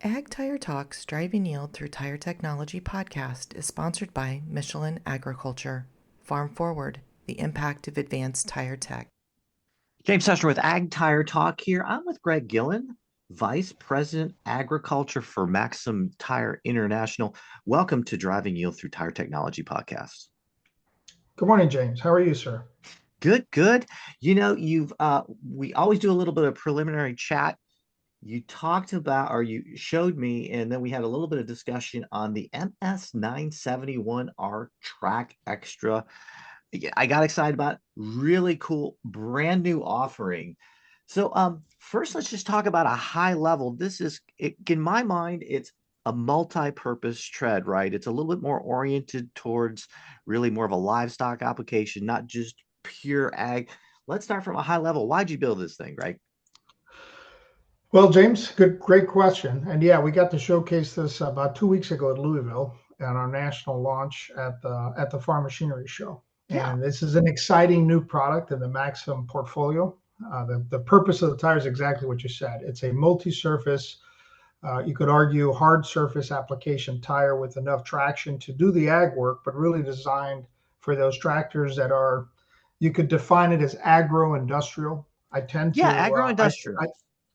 Ag Tire Talks Driving Yield Through Tire Technology podcast is sponsored by Michelin Agriculture. Farm Forward, the impact of advanced tire tech. James Session with Ag Tire Talk here. I'm with Greg Gilland, Vice President Agriculture for Maxam Tire International. Welcome to Driving Yield Through Tire Technology podcast. Good morning, James. How are you, sir? Good, good. You know, we always do a little bit of preliminary chat. You talked about, or you showed me, and then we had a little bit of discussion on the MS971R TracXtra. I got excited about it. Really cool, brand new offering. So, first, let's just talk about a high level. In my mind, it's a multi-purpose tread, right? It's a little bit more oriented towards really more of a livestock application, not just pure ag. Let's start from a high level. Why'd you build this thing, right? Well, James, great question. And yeah, we got to showcase this about 2 weeks ago at Louisville at our national launch at the Farm Machinery Show. Yeah. And this is an exciting new product in the Maxam portfolio. The purpose of the tire is exactly what you said. It's a multi-surface, you could argue hard surface application tire with enough traction to do the ag work, but really designed for those tractors that are, you could define it as agro-industrial. Agro-industrial.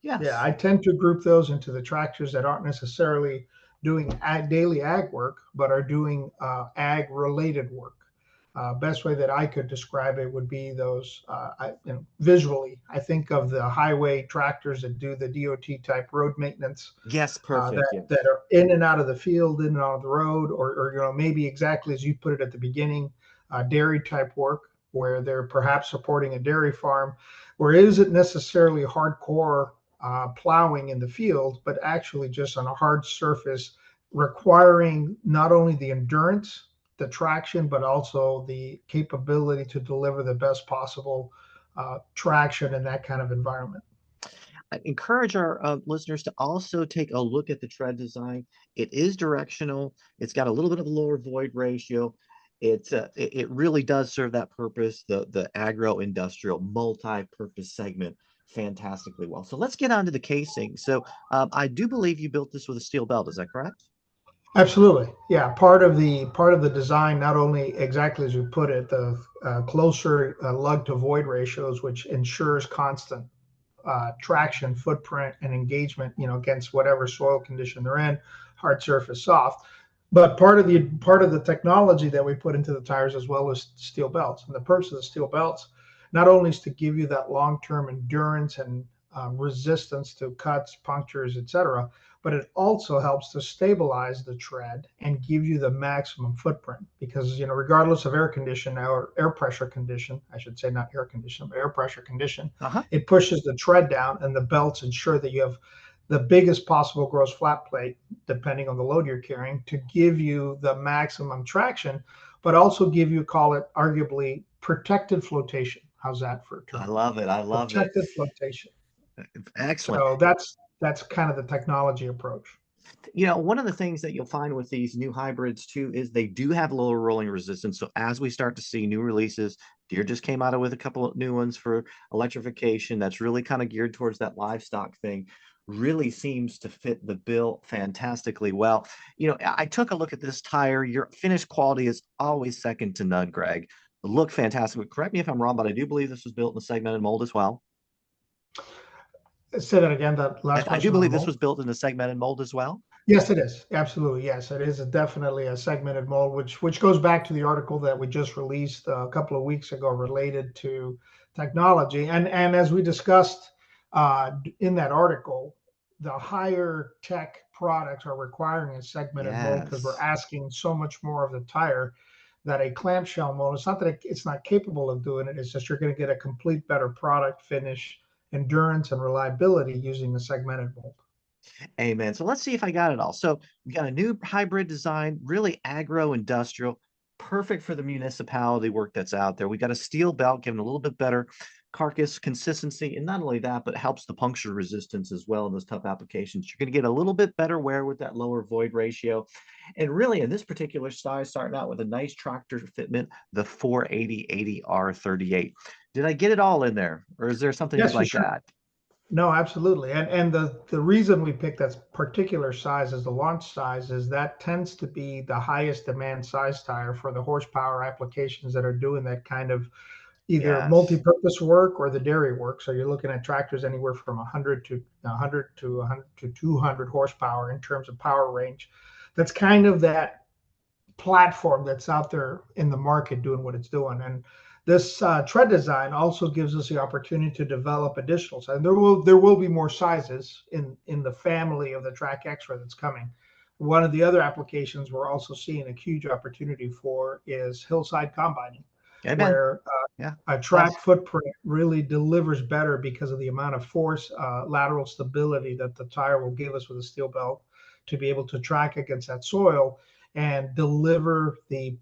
Yes. I tend to group those into the tractors that aren't necessarily doing daily ag work, but are doing ag-related work. Best way that I could describe it would be those, visually, I think of the highway tractors that do the DOT type road maintenance. Yes, perfect. That are in and out of the field, in and out of the road, or maybe exactly as you put it at the beginning, dairy type work where they're perhaps supporting a dairy farm, where it isn't necessarily hardcore plowing in the field, but actually just on a hard surface, requiring not only the endurance, the traction, but also the capability to deliver the best possible traction in that kind of environment. I encourage our listeners to also take a look at the tread design. It is directional. It's got a little bit of a lower void ratio. It really does serve that purpose, the agro-industrial multi-purpose segment fantastically well. So let's get on to the casing. So I do believe you built this with a steel belt. Is that correct? Absolutely, yeah. Part of the design, not only exactly as you put it, the closer lug to void ratios, which ensures constant traction, footprint, and engagement, against whatever soil condition they're in, hard surface, soft. But part of the technology that we put into the tires as well as steel belts. And the purpose of the steel belts not only is to give you that long-term endurance and resistance to cuts, punctures, etc., but it also helps to stabilize the tread and give you the maximum footprint because, regardless of air condition or air pressure condition, I should say not air condition, but air pressure condition, it pushes the tread down and the belts ensure that you have the biggest possible gross flat plate, depending on the load you're carrying, to give you the maximum traction, but also give you, call it arguably, protected flotation. How's that for a term? I love it. Protected flotation. Excellent. So that's kind of the technology approach. One of the things that you'll find with these new hybrids too is they do have lower rolling resistance. So as we start to see new releases, Deere just came out with a couple of new ones for electrification that's really kind of geared towards that livestock thing. Really seems to fit the bill fantastically well. I took a look at this tire. Your finish quality is always second to none, Greg. Look fantastic. Correct me if I'm wrong, but I do believe this was built in a segmented mold as well. Say that again, that last question. I do believe this was built in a segmented mold as well. Yes, it is. Absolutely. Yes, it is definitely a segmented mold, which goes back to the article that we just released a couple of weeks ago related to technology. And as we discussed in that article, the higher tech products are requiring a segmented mold because we're asking so much more of the tire that a clamshell mold, it's not that it's not capable of doing it, it's just you're going to get a complete better product finish, endurance, and reliability using the segmented mold. Amen. So let's see if I got it all. So we got a new hybrid design, really agro-industrial, perfect for the municipality work that's out there. We got a steel belt, giving a little bit better carcass consistency, and not only that, but helps the puncture resistance as well in those tough applications. You're going to get a little bit better wear with that lower void ratio. And really, in this particular size, starting out with a nice tractor fitment, the 480/80R38. Did I get it all in there, or is there something you'd like to add? No, absolutely. And the reason we picked that particular size as the launch size is that tends to be the highest demand size tire for the horsepower applications that are doing that kind of either Yes. multi-purpose work or the dairy work. So you're looking at tractors anywhere from 100 to 200 horsepower in terms of power range. That's kind of that platform that's out there in the market doing what it's doing. And this tread design also gives us the opportunity to develop additional sizes. And there will be more sizes in the family of the TracXtra that's coming. One of the other applications we're also seeing a huge opportunity for is hillside combining, Amen. where Yeah. a track footprint really delivers better because of the amount of force, lateral stability that the tire will give us with a steel belt to be able to track against that soil and deliver the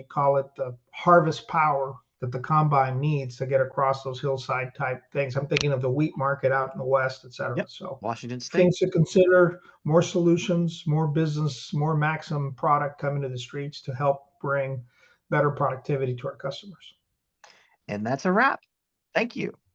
call it the harvest power that the combine needs to get across those hillside type things. I'm thinking of the wheat market out in the West, et cetera. Yep. So Washington State. things to consider, more solutions, more business, more Maxam product coming to the streets to help bring better productivity to our customers. And that's a wrap. Thank you.